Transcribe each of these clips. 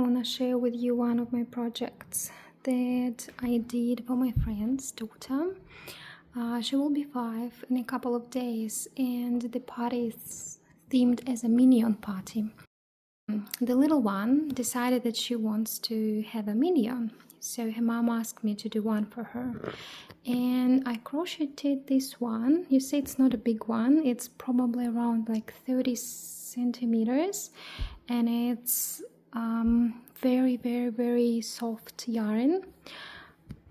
want to share with you one of my projects that I did for my friend's daughter. She will be 5 in a couple of days, and the party is themed as a Minion party. The little one decided that she wants to have a Minion, so her mom asked me to do one for her. And I crocheted this one. You see, it's not a big one. It's probably around like 30 centimeters, and it's very soft yarn.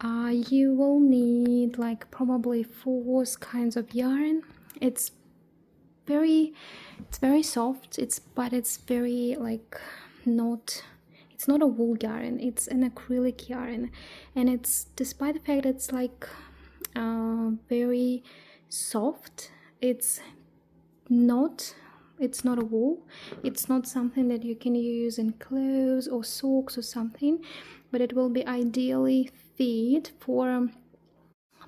You will need like probably 4 kinds of yarn. It's very soft, but it's very like it's not a wool yarn, it's an acrylic yarn, and it's, despite the fact it's like very soft, it's not a wool. It's not something that you can use in clothes or socks or something, but it will be ideally fit for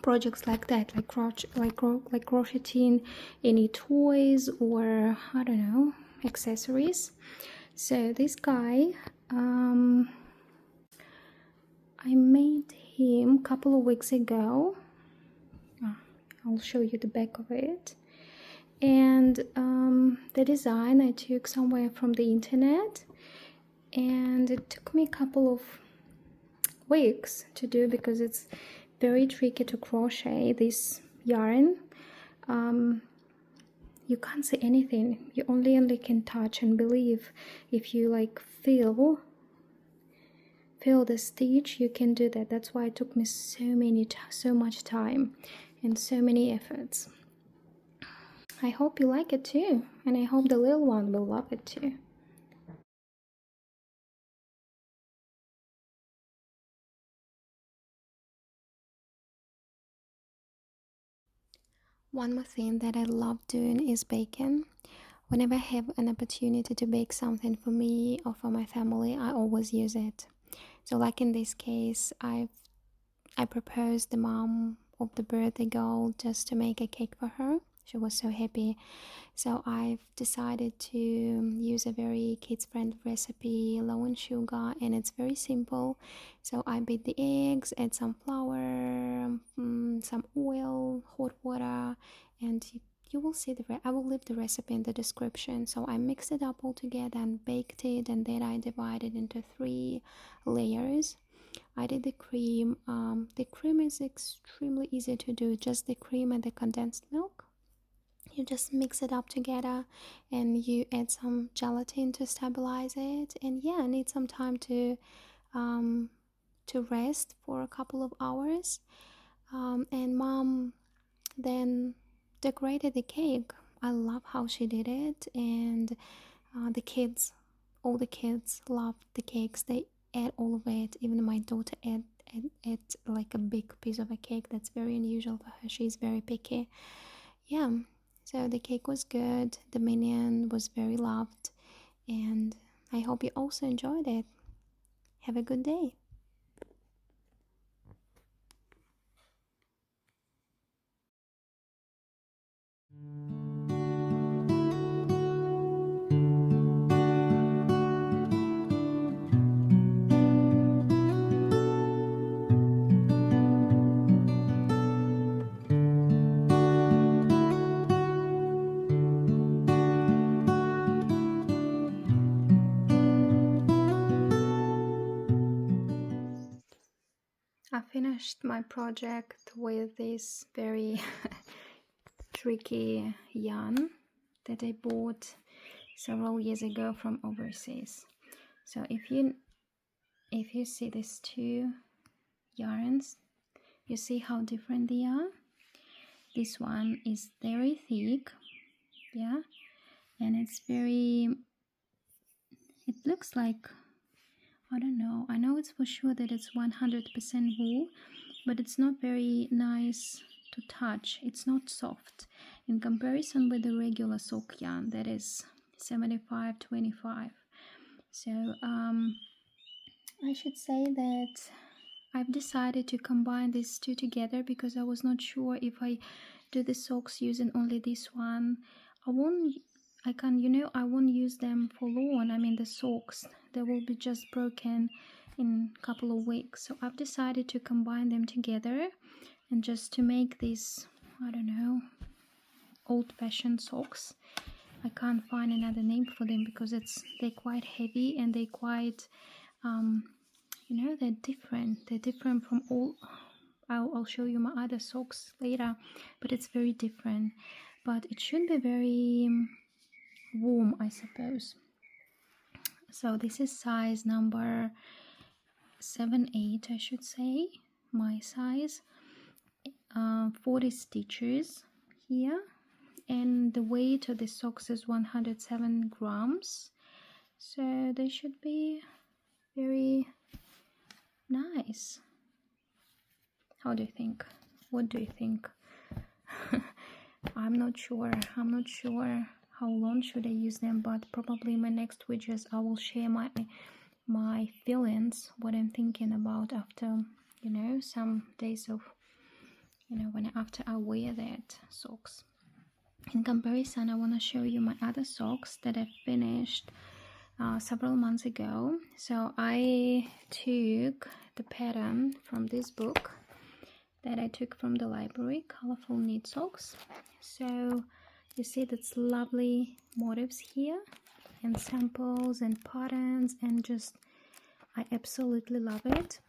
projects like that, like crocheting any toys or, I don't know, accessories. So this guy, I made him a couple of weeks ago. I'll show you the back of it. And the design I took somewhere from the internet, and it took me a couple of weeks to do because it's very tricky to crochet this yarn. You can't see anything, you only can touch and believe. If you like feel the stitch, you can do that. That's why it took me so much time and so many efforts. I hope you like it too, and I hope the little one will love it too. One more thing that I love doing is baking. Whenever I have an opportunity to bake something for me or for my family, I always use it. So like in this case, I proposed the mom of the birthday girl just to make a cake for her. She was so happy. So I've decided to use a very kids-friendly recipe, low in sugar, and it's very simple. So I beat the eggs, add some flour, some oil, hot water, and you will see I will leave the recipe in the description. So I mixed it up all together and baked it, and then I divided into 3 layers. I did the cream. The cream is extremely easy to do, just the cream and the condensed milk. You just mix it up together and you add some gelatin to stabilize it, and yeah, I need some time to rest for a couple of hours. And mom then decorated the cake. I love how she did it, and all the kids loved the cakes. They ate all of it. Even my daughter ate like a big piece of a cake. That's very unusual for her. She's very picky. Yeah, so the cake was good. The Minion was very loved, and I hope you also enjoyed it. Have a good day. I finished my project with this very tricky yarn that I bought several years ago from overseas. So if you see these 2 yarns, you see how different they are. This one is very thick, yeah, and it looks like, I don't know, I know it's for sure that it's 100% wool, but it's not very nice to touch. It's not soft in comparison with the regular sock yarn that is 75-25. So I should say that I've decided to combine these 2 together because I was not sure if I do the socks using only this one. I can, you know, I won't use them for long. I mean, the socks, they will be just broken in a couple of weeks. So I've decided to combine them together and just to make these, I don't know, old-fashioned socks. I can't find another name for them because they're quite heavy and they're quite, you know, they're different. They're different from all. I'll show you my other socks later, but it's very different. But it should be very warm, I suppose. So this is size number 7-8, I should say, my size. 40 stitches here, and the weight of the socks is 107 grams, so they should be very nice. How do you think? What do you think? I'm not sure how long should I use them, but probably in my next videos I will share my feelings, what I'm thinking about after, you know, some days of, you know, after I wear that socks. In comparison, I want to show you my other socks that I finished several months ago. So I took the pattern from this book that I took from the library, Colorful Knit Socks. So you see that's lovely motifs here and samples and patterns, and just I absolutely love it.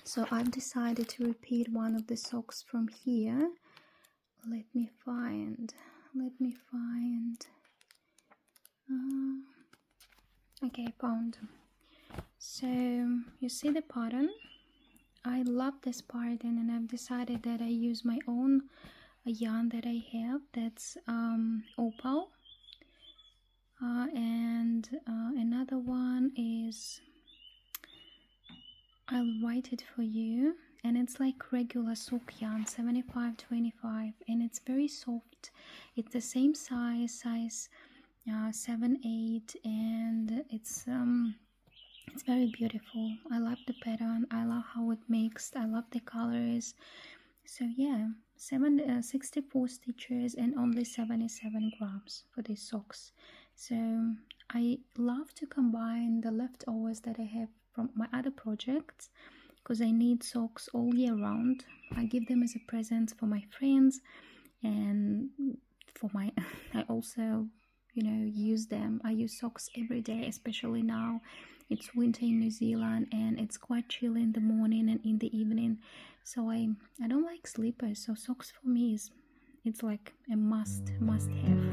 So I've decided to repeat one of the socks from here. Let me find. Okay, found. So you see the pattern. I love this pattern, and I've decided that I use my own yarn that I have. That's opal, and another one is, I'll write it for you, and it's like regular sock yarn, 75-25, and it's very soft. It's the same size 7-8, and it's very beautiful. I love the pattern, I love how it mixed, I love the colors. So yeah, 64 stitches and only 77 grams for these socks. So I love to combine the leftovers that I have from my other projects, because I need socks all year round. I give them as a present for my friends, and for my I also, you know, use them. I use socks every day, especially now it's winter in New Zealand and it's quite chilly in the morning and in the evening. So I don't like slippers, so socks for me it's like a must have.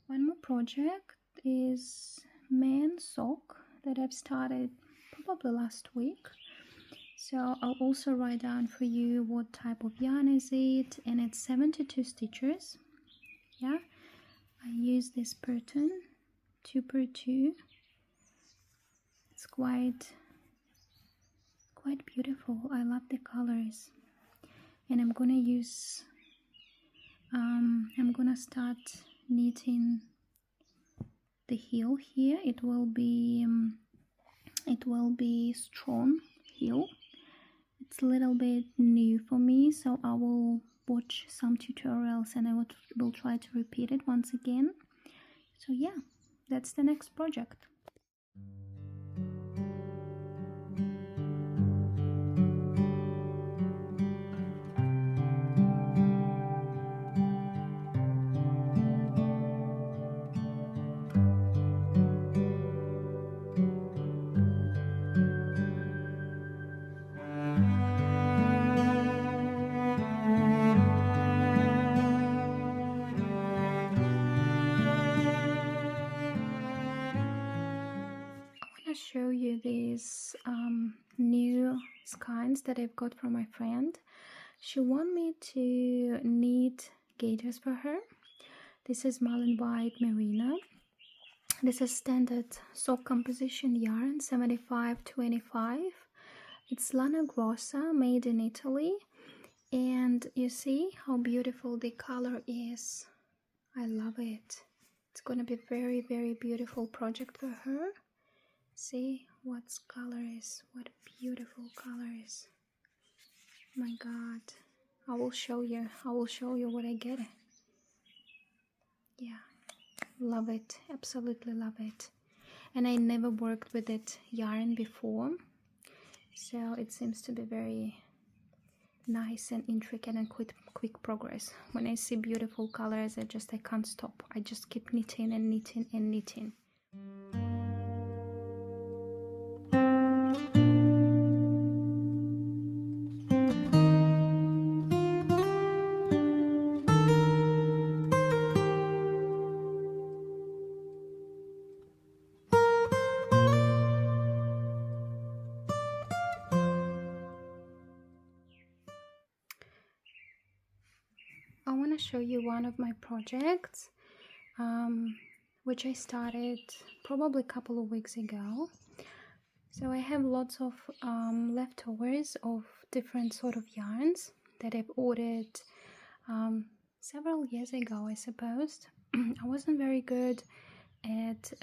One more project is men's sock that I've started probably last week. So I'll also write down for you what type of yarn is it, and it's 72 stitches. Yeah, I use this pattern 2x2. It's quite beautiful. I love the colors, and I'm gonna start knitting the heel here. It will be strong heel. It's a little bit new for me, so I will watch some tutorials and I will try to repeat it once again. So yeah, that's the next project. show you these new skeins that I've got from my friend. She want me to knit gaiters for her. This is Mullen White Merino. This is standard sock composition yarn, 75/25. It's Lana Grossa, made in Italy. And you see how beautiful the color is. I love it. It's gonna be very, very beautiful project for her. See what color is, what beautiful color is. My god, I will show you what I get. Yeah, love it, absolutely love it. And I never worked with it yarn before, so it seems to be very nice and intricate and quick progress. When I see beautiful colors, I can't stop. I just keep knitting and knitting and knitting. I want to show you one of my projects, which I started probably a couple of weeks ago. So I have lots of leftovers of different sort of yarns that I've ordered several years ago, I suppose. I wasn't very good at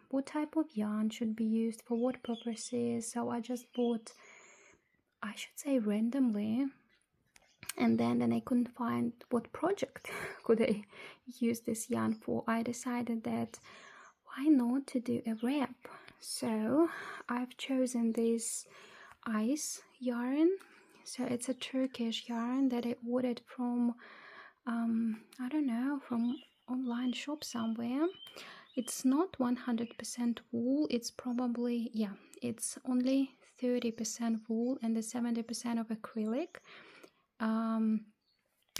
what type of yarn should be used for what purposes, so I just bought, I should say, randomly. And then I couldn't find what project could I use this yarn for. I decided that why not to do a wrap. So I've chosen this ice yarn. So it's a Turkish yarn that I ordered from I don't know, from online shop somewhere. It's not 100% wool. It's probably, yeah, it's only 30% wool and the 70% of acrylic.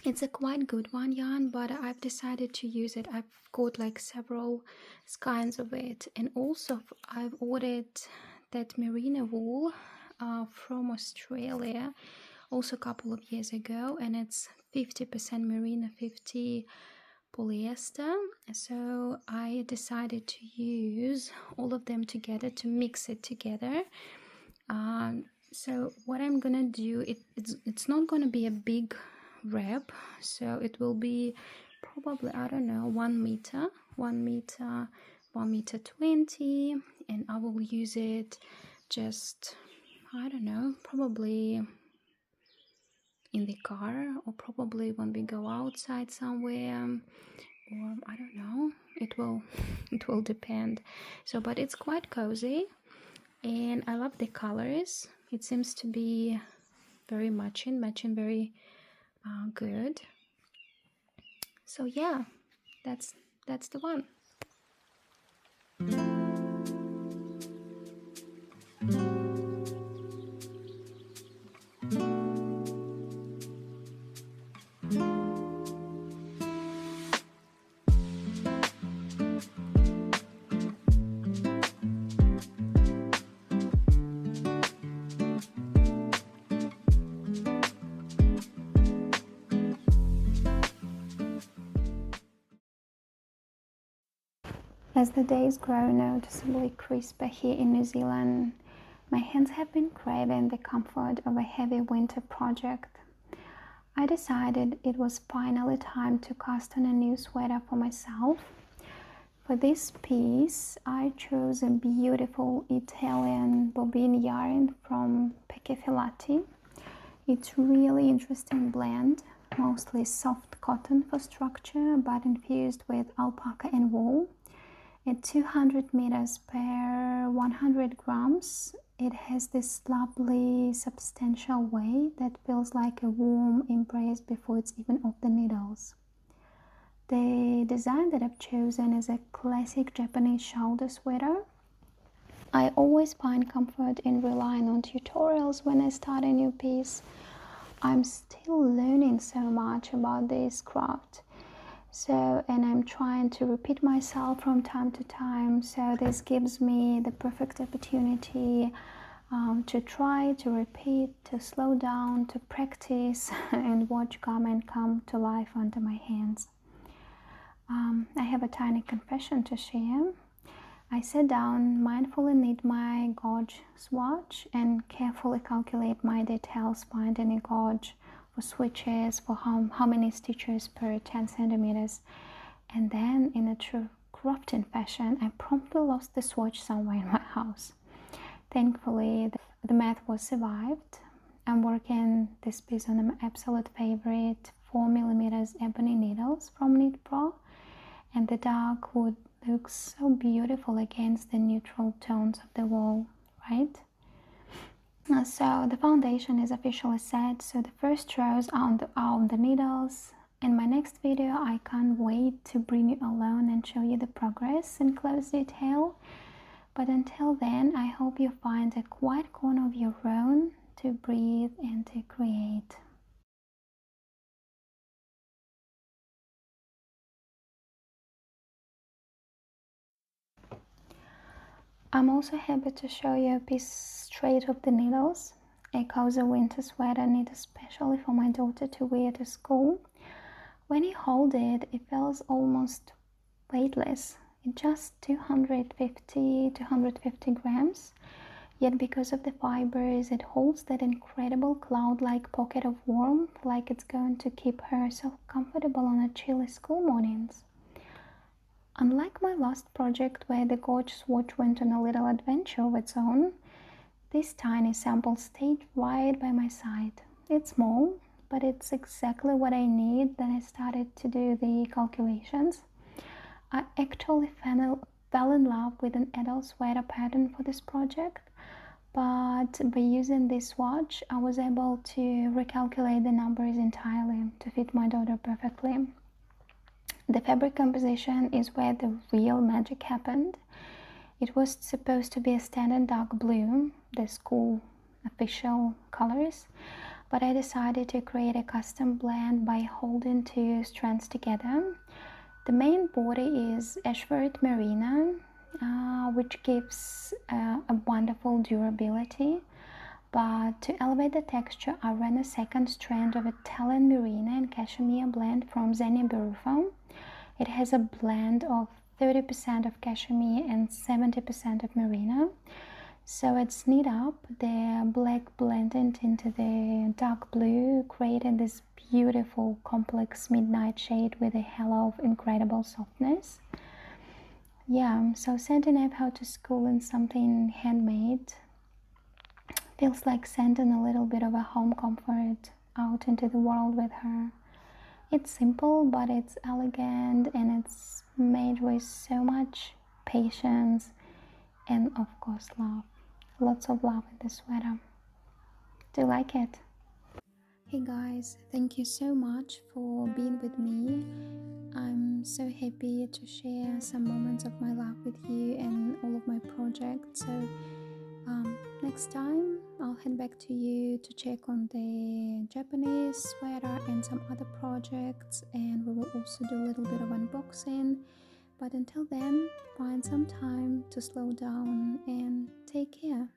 It's a quite good one yarn, but I've decided to use it. I've got like several kinds of it, and also I've ordered that merino wool from Australia also a couple of years ago, and it's 50% merino, 50 polyester. So I decided to use all of them together to mix it together. So what I'm gonna do, it's not gonna be a big wrap, so it will be probably, I don't know, 1 meter 20, and I will use it just, I don't know, probably in the car, or probably when we go outside somewhere, or I don't know, it will depend. So but it's quite cozy and I love the colors. It seems to be very matching very good. So yeah, that's the one. As the days grow noticeably crisper here in New Zealand, my hands have been craving the comfort of a heavy winter project. I decided it was finally time to cast on a new sweater for myself. For this piece, I chose a beautiful Italian bobbin yarn from Pecefilati. It's really interesting blend, mostly soft cotton for structure, but infused with alpaca and wool. At 200 meters per 100 grams, it has this lovely substantial weight that feels like a warm embrace before it's even off the needles. The design that I've chosen is a classic Japanese shoulder sweater. I always find comfort in relying on tutorials when I start a new piece. I'm still learning so much about this craft. So, and I'm trying to repeat myself from time to time, so this gives me the perfect opportunity to try, to repeat, to slow down, to practice and watch garment come to life under my hands. I have a tiny confession to share. I sat down, mindfully knit my gauge swatch and carefully calculate my details, find any gauge for switches, for how many stitches per 10 centimeters. And then, in a true crofting fashion, I promptly lost the swatch somewhere in my house. Thankfully, the math was survived. I'm working this piece on my absolute favorite 4mm ebony needles from Knit Pro, and the dark wood looks so beautiful against the neutral tones of the wool, right? So the foundation is officially set, so the first rows are on the needles. In my next video, I can't wait to bring you along and show you the progress in close detail. But until then, I hope you find a quiet corner of your own to breathe and to create. I'm also happy to show you a piece straight of the needles, a cozy winter sweater knit especially for my daughter to wear to school. When you hold it, it feels almost weightless. It's just 250 grams. Yet because of the fibers, it holds that incredible cloud-like pocket of warmth, like it's going to keep her so comfortable on a chilly school mornings. Unlike my last project where the gorgeous watch went on a little adventure of its own, this tiny sample stayed right by my side. It's small, but it's exactly what I need. Then I started to do the calculations. I actually fell in love with an adult sweater pattern for this project, but by using this watch, I was able to recalculate the numbers entirely to fit my daughter perfectly. The fabric composition is where the real magic happened. It was supposed to be a standard dark blue, the school official colors, but I decided to create a custom blend by holding two strands together. The main body is Ashford Merino, which gives a wonderful durability. But to elevate the texture, I ran a second strand of Italian Merino and Cashmere blend from Xenia Berufo. It has a blend of 30% of cashmere and 70% of merino. So it's knit up, the black blended into the dark blue, creating this beautiful complex midnight shade with a halo of incredible softness. Yeah, so sending Eve to school in something handmade feels like sending a little bit of a home comfort out into the world with her. It's simple, but it's elegant and it's made with so much patience and, of course, love. Lots of love in this sweater. Do you like it? Hey guys, thank you so much for being with me. I'm so happy to share some moments of my life with you and all of my projects. So next time I'll head back to you to check on the Japanese sweater and some other projects, and we will also do a little bit of unboxing. But until then, find some time to slow down and take care.